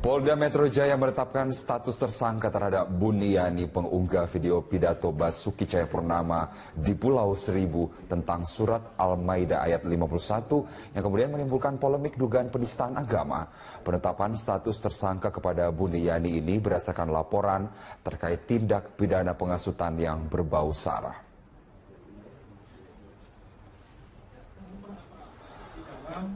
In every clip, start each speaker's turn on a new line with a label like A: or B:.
A: Polda Metro Jaya menetapkan status tersangka terhadap Buniyani, pengunggah video pidato Basuki Cahayapurnama di Pulau Seribu tentang surat Al-Maidah ayat 51 yang kemudian menimbulkan polemik dugaan penistaan agama. Penetapan status tersangka kepada Buniyani ini berdasarkan laporan terkait tindak pidana pengasutan yang berbau sara.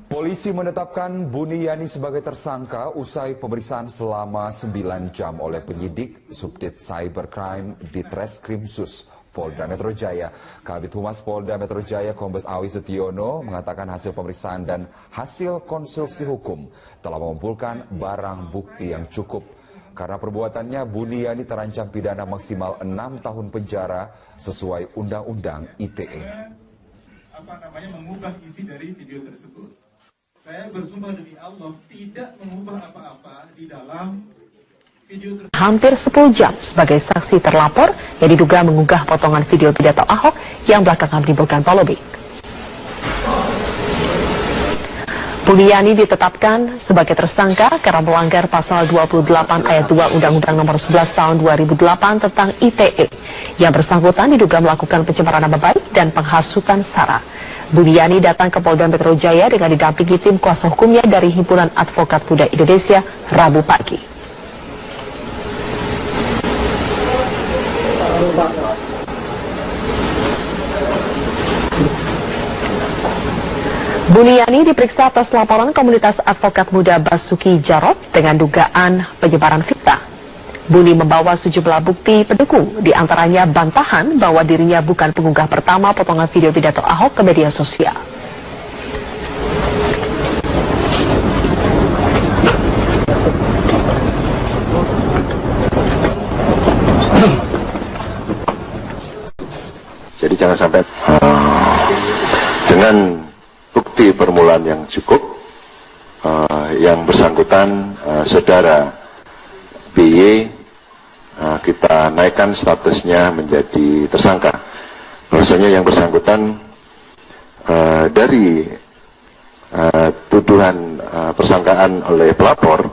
A: Polisi menetapkan Buniyani sebagai tersangka usai pemeriksaan selama 9 jam oleh penyidik Subdit Cybercrime Ditreskrimsus Polda Metro Jaya. Kabid Humas Polda Metro Jaya Kombes Awi Setiono mengatakan hasil pemeriksaan dan hasil konstruksi hukum telah mengumpulkan barang bukti yang cukup. Karena perbuatannya, Buniyani terancam pidana maksimal 6 tahun penjara sesuai Undang-Undang ITE.
B: Mengubah isi dari video tersebut. Saya bersumpah demi Allah tidak mengubah apa-apa di dalam video tersebut.
C: Hampir 10 jam sebagai saksi terlapor yang diduga mengunggah potongan video pidato Ahok yang belakangan menimbulkan polemik. Buniyani ditetapkan sebagai tersangka karena melanggar pasal 28 ayat 2 Undang-Undang Nomor 11 Tahun 2008 tentang ITE. Yang bersangkutan diduga melakukan pencemaran nama baik dan penghasutan sara. Buniyani datang ke Polda Metro Jaya dengan didampingi tim kuasa hukumnya dari Himpunan Advokat Muda Indonesia Rabu pagi. Buniyani diperiksa atas laporan komunitas advokat muda Basuki Jarot dengan dugaan penyebaran fitnah. Buni membawa sejumlah bukti pendukung, diantaranya bantahan bahwa dirinya bukan pengunggah pertama potongan video pidato Ahok ke media sosial.
D: Jadi jangan sampai dengan bukti permulaan yang cukup, yang bersangkutan saudara BY kita naikkan statusnya menjadi tersangka. Bahwasanya yang bersangkutan dari tuduhan persangkaan oleh pelapor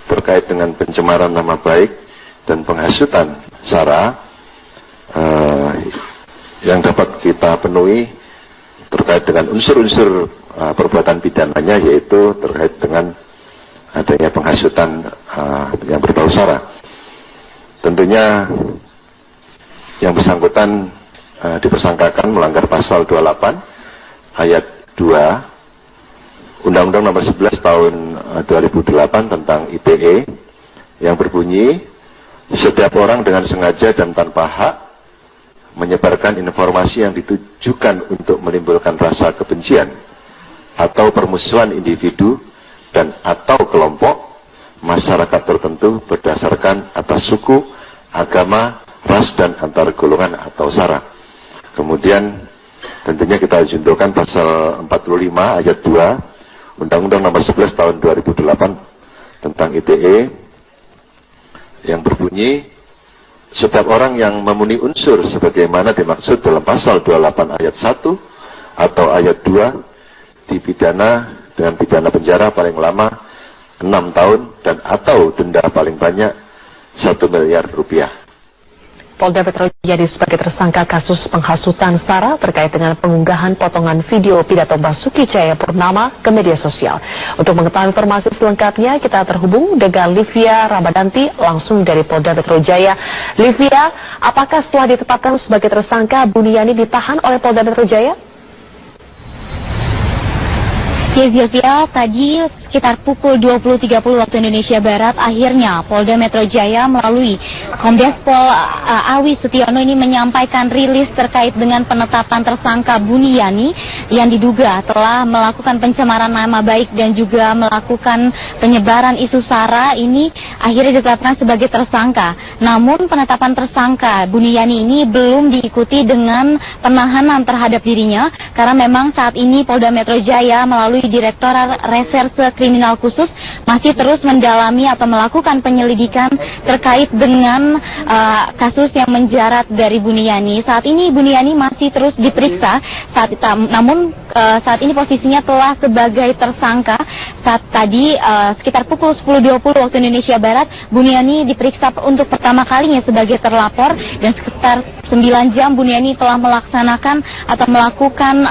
D: terkait dengan pencemaran nama baik dan penghasutan sara yang dapat kita penuhi terkait dengan unsur-unsur perbuatan pidananya, yaitu terkait dengan adanya penghasutan yang berbau sara. Tentunya yang bersangkutan dipersangkakan melanggar pasal 28 ayat 2 Undang-Undang Nomor 11 Tahun 2008 tentang ITE yang berbunyi, setiap orang dengan sengaja dan tanpa hak menyebarkan informasi yang ditujukan untuk menimbulkan rasa kebencian atau permusuhan individu dan atau kelompok masyarakat tertentu berdasarkan atas suku, agama, ras, dan antar golongan atau sara. Kemudian tentunya kita junturkan pasal 45 ayat 2 Undang-Undang Nomor 11 Tahun 2008 tentang ITE yang berbunyi, setiap orang yang memenuhi unsur sebagaimana dimaksud dalam pasal 28 ayat 1 atau ayat 2 dipidana dengan pidana penjara paling lama 6 tahun dan atau denda paling banyak 1 miliar rupiah.
C: Polda Metro Jaya sebagai tersangka kasus penghasutan sara terkait dengan pengunggahan potongan video pidato Basuki Cahayapurnama ke media sosial. Untuk mengetahui informasi selengkapnya, kita terhubung dengan Livia Ramadanti langsung dari Polda Metro Jaya. Livia, apakah setelah ditetapkan sebagai tersangka, Buniyani ditahan oleh Polda Metro Jaya?
E: Ya, Zilvia, tadi sekitar pukul 20.30 waktu Indonesia Barat, akhirnya Polda Metro Jaya melalui Kombes Pol Awi Setiono ini menyampaikan rilis terkait dengan penetapan tersangka Buniyani yang diduga telah melakukan pencemaran nama baik dan juga melakukan penyebaran isu sara. Ini akhirnya ditetapkan sebagai tersangka. Namun penetapan tersangka Buniyani ini belum diikuti dengan penahanan terhadap dirinya, karena memang saat ini Polda Metro Jaya melalui Direktorat Reserse Kriminal Khusus masih terus mendalami atau melakukan penyelidikan terkait dengan kasus yang menjerat dari Buniyani. Saat ini Buniyani masih terus diperiksa, namun saat ini posisinya telah sebagai tersangka. Saat tadi sekitar pukul 10.20 waktu Indonesia Barat, Buniyani diperiksa untuk pertama kalinya sebagai terlapor, dan sekitar 9 jam Buniyani telah melaksanakan atau melakukan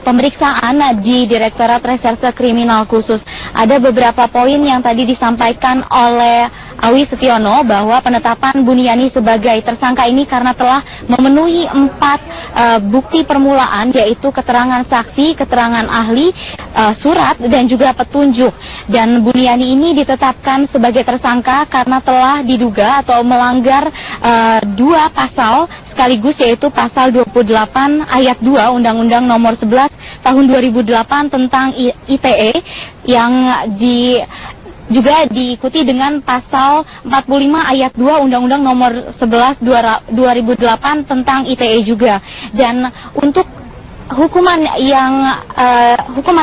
E: pemeriksaan di Direktorat Reserse Kriminal Khusus. Ada beberapa poin yang tadi disampaikan oleh Awi Setiono bahwa penetapan Buniyani sebagai tersangka ini karena telah memenuhi 4 bukti permulaan, yaitu keterangan saksi, keterangan ahli, surat, dan juga petunjuk. Dan Buniyani ini ditetapkan sebagai tersangka karena telah diduga atau melanggar 2 pasal sekaligus, yaitu pasal 28 ayat 2 Undang-Undang Nomor 11 Tahun 2008 tentang ITE yang juga diikuti dengan pasal 45 ayat 2 Undang-Undang Nomor 11 2008 tentang ITE juga. Dan untuk hukuman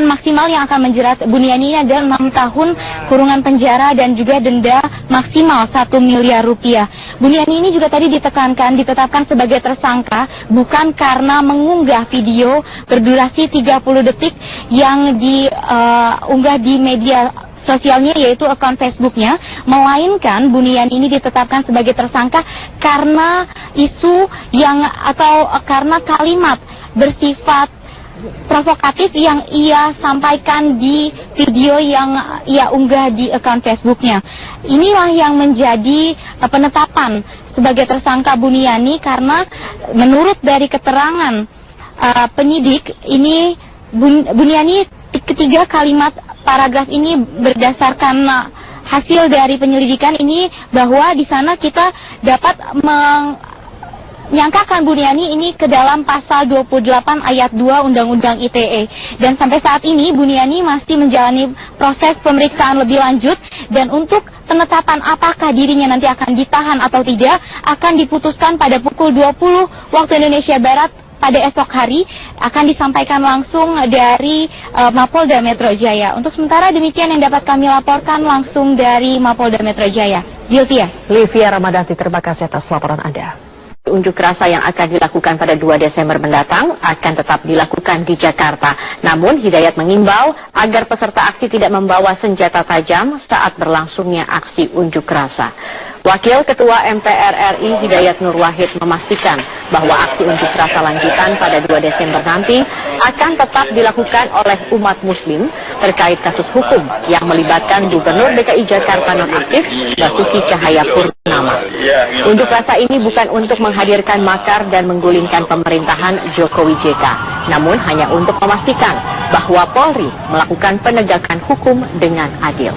E: maksimal yang akan menjerat Buniyani ini adalah 6 tahun kurungan penjara dan juga denda maksimal 1 miliar rupiah. Buniyani ini juga tadi ditetapkan sebagai tersangka bukan karena mengunggah video berdurasi 30 detik yang diunggah di media sosialnya, yaitu akun Facebooknya, melainkan Buniyani ini ditetapkan sebagai tersangka karena isu karena kalimat bersifat provokatif yang ia sampaikan di video yang ia unggah di akun Facebooknya. Inilah yang menjadi penetapan sebagai tersangka Buniyani, karena menurut dari keterangan penyidik ini Buniyani ketiga kalimat paragraf ini berdasarkan hasil dari penyelidikan ini, bahwa di sana kita dapat menyangkakan Buniyani ini ke dalam pasal 28 ayat 2 Undang-Undang ITE. Dan sampai saat ini Buniyani masih menjalani proses pemeriksaan lebih lanjut, dan untuk penetapan apakah dirinya nanti akan ditahan atau tidak akan diputuskan pada pukul 20 waktu Indonesia Barat pada esok hari, akan disampaikan langsung dari Mapolda Metro Jaya. Untuk sementara demikian yang dapat kami laporkan langsung dari Mapolda Metro Jaya.
C: Livia Ramadhani, terima kasih atas laporan Anda. Unjuk rasa yang akan dilakukan pada 2 Desember mendatang akan tetap dilakukan di Jakarta. Namun Hidayat mengimbau agar peserta aksi tidak membawa senjata tajam saat berlangsungnya aksi unjuk rasa. Wakil Ketua MPR RI Hidayat Nur Wahid memastikan bahwa aksi unjuk rasa lanjutan pada 2 Desember nanti akan tetap dilakukan oleh umat muslim terkait kasus hukum yang melibatkan Gubernur DKI Jakarta nonaktif Basuki Cahayapurnama. Unjuk rasa ini bukan untuk menghadirkan makar dan menggulingkan pemerintahan Jokowi JK, namun hanya untuk memastikan bahwa Polri melakukan penegakan hukum dengan adil.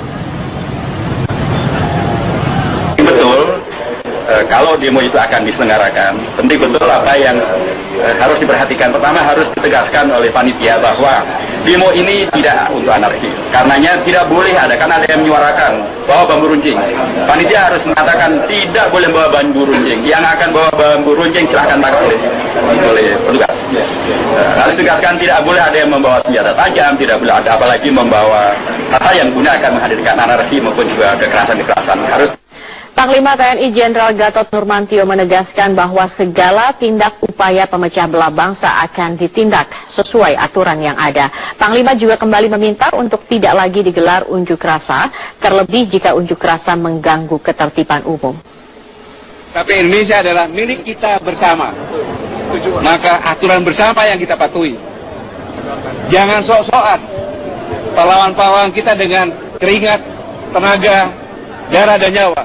F: Betul, kalau demo itu akan diselenggarakan, penting betul apa yang harus diperhatikan. Pertama, harus ditegaskan oleh panitia bahwa demo ini tidak untuk anarki. Karenanya tidak boleh ada, karena ada yang menyuarakan bawa bambu runcing. Panitia harus mengatakan tidak boleh bawa bambu runcing. Yang akan bawa bambu runcing silahkan tangkap oleh petugas. Harus ditegaskan tidak boleh ada yang membawa senjata tajam, tidak boleh ada apalagi membawa hal yang guna akan menghadirkan anarki maupun juga kekerasan-kekerasan. Harus.
C: Panglima TNI Jenderal Gatot Nurmantio menegaskan bahwa segala tindak upaya pemecah belah bangsa akan ditindak sesuai aturan yang ada. Panglima juga kembali meminta untuk tidak lagi digelar unjuk rasa, terlebih jika unjuk rasa mengganggu ketertiban umum.
G: Tapi Indonesia adalah milik kita bersama, maka aturan bersama yang kita patuhi. Jangan sok-sokan pahlawan-pahlawan kita dengan keringat, tenaga, darah dan nyawa.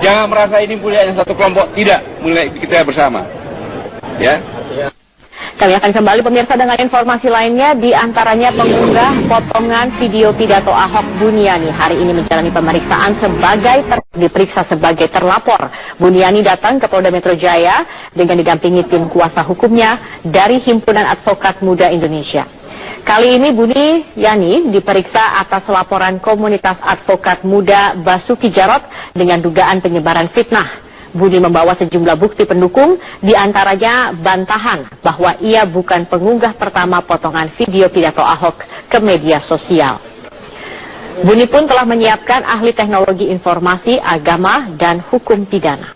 G: Jangan merasa ini mulia yang satu kelompok, tidak, mulia kita bersama. Ya.
C: Kami akan kembali pemirsa dengan informasi lainnya, di antaranya pengunggah potongan video pidato Ahok Buniyani hari ini menjalani pemeriksaan diperiksa sebagai terlapor. Buniyani datang ke Polda Metro Jaya dengan didampingi tim kuasa hukumnya dari Himpunan Advokat Muda Indonesia. Kali ini Buniyani diperiksa atas laporan komunitas advokat muda Basuki Jarot dengan dugaan penyebaran fitnah. Budi membawa sejumlah bukti pendukung, diantaranya bantahan bahwa ia bukan pengunggah pertama potongan video pidato Ahok ke media sosial. Budi pun telah menyiapkan ahli teknologi informasi, agama, dan hukum pidana.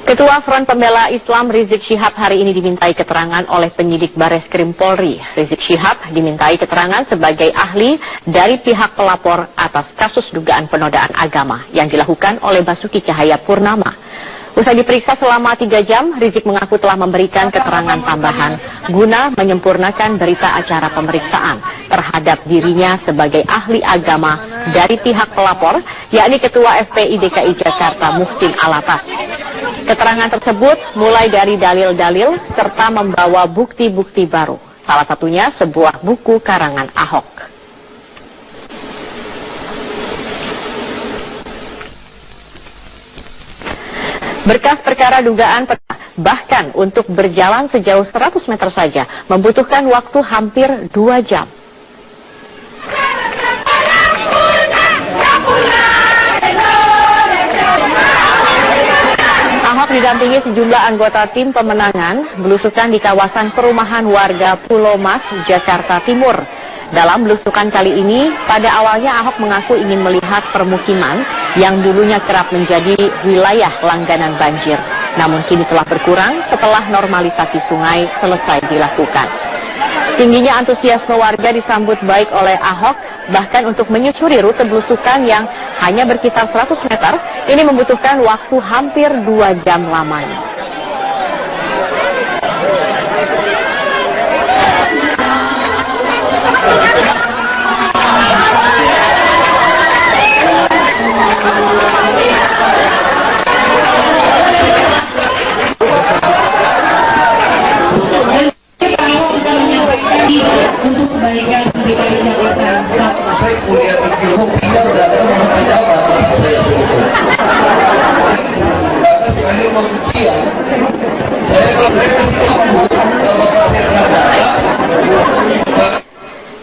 C: Ketua Front Pembela Islam Rizik Syihab hari ini dimintai keterangan oleh penyidik Bareskrim Polri. Rizik Syihab dimintai keterangan sebagai ahli dari pihak pelapor atas kasus dugaan penodaan agama yang dilakukan oleh Basuki Cahayapurnama. Usai diperiksa selama 3 jam, Rizik mengaku telah memberikan keterangan tambahan guna menyempurnakan berita acara pemeriksaan terhadap dirinya sebagai ahli agama dari pihak pelapor, yakni Ketua FPI DKI Jakarta Muhsin Alatas. Keterangan tersebut mulai dari dalil-dalil serta membawa bukti-bukti baru, salah satunya sebuah buku karangan Ahok. Berkas perkara dugaan bahkan untuk berjalan sejauh 100 meter saja membutuhkan waktu hampir 2 jam. Ahok didampingi sejumlah anggota tim pemenangan belusukan di kawasan perumahan warga Pulau Mas, Jakarta Timur. Dalam belusukan kali ini, pada awalnya Ahok mengaku ingin melihat permukiman yang dulunya kerap menjadi wilayah langganan banjir. Namun kini telah berkurang setelah normalisasi sungai selesai dilakukan. Tingginya antusiasme warga disambut baik oleh Ahok, bahkan untuk menyusuri rute belusukan yang hanya berkisar 100 meter, ini membutuhkan waktu hampir 2 jam lamanya.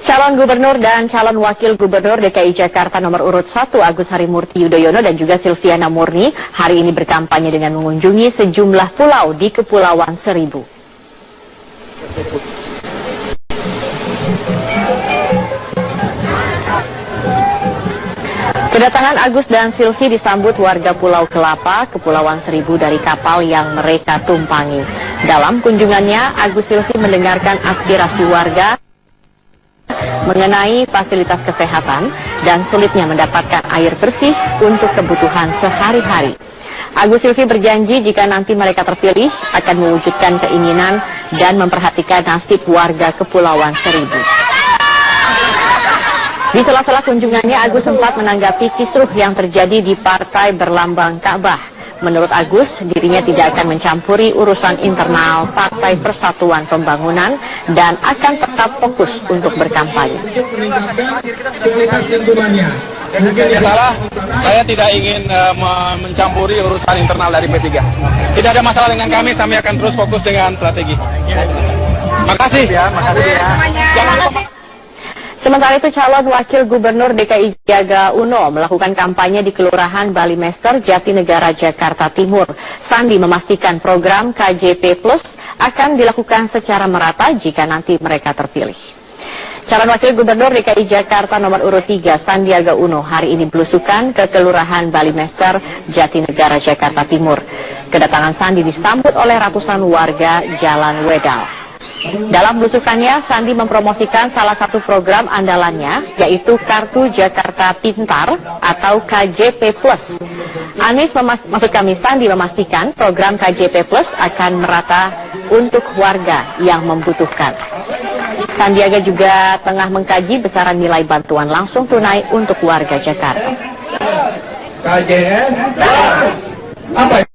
C: Calon Gubernur dan calon Wakil Gubernur DKI Jakarta nomor urut 1 Agus Harimurti Yudhoyono dan juga Silviana Murni hari ini berkampanye dengan mengunjungi sejumlah pulau di Kepulauan Seribu. Kedatangan Agus dan Silvi disambut warga Pulau Kelapa, Kepulauan Seribu dari kapal yang mereka tumpangi. Dalam kunjungannya, Agus Silvi mendengarkan aspirasi warga mengenai fasilitas kesehatan dan sulitnya mendapatkan air bersih untuk kebutuhan sehari-hari. Agus Silvi berjanji jika nanti mereka terpilih akan mewujudkan keinginan dan memperhatikan nasib warga Kepulauan Seribu. Di sela-sela kunjungannya, Agus sempat menanggapi kisruh yang terjadi di partai berlambang Ka'bah. Menurut Agus, dirinya tidak akan mencampuri urusan internal Partai Persatuan Pembangunan dan akan tetap fokus untuk berkampanye.
G: Salah, saya tidak ingin mencampuri urusan internal dari P3. Tidak ada masalah dengan kami akan terus fokus dengan strategi. Makasih ya, makasih ya.
C: Sementara itu, calon Wakil Gubernur DKI Sandiaga Uno melakukan kampanye di Kelurahan Balimester, Jatinegara, Jakarta Timur. Sandi memastikan program KJP Plus akan dilakukan secara merata jika nanti mereka terpilih. Calon Wakil Gubernur DKI Jakarta nomor urut 3 Sandiaga Uno hari ini belusukan ke Kelurahan Balimester, Jatinegara, Jakarta Timur. Kedatangan Sandi disambut oleh ratusan warga Jalan Wedal. Dalam belusukannya, Sandi mempromosikan salah satu program andalannya, yaitu Kartu Jakarta Pintar atau KJP Plus. Sandi memastikan program KJP Plus akan merata untuk warga yang membutuhkan. Sandiaga juga tengah mengkaji besaran nilai bantuan langsung tunai untuk warga Jakarta.
G: KJP apa?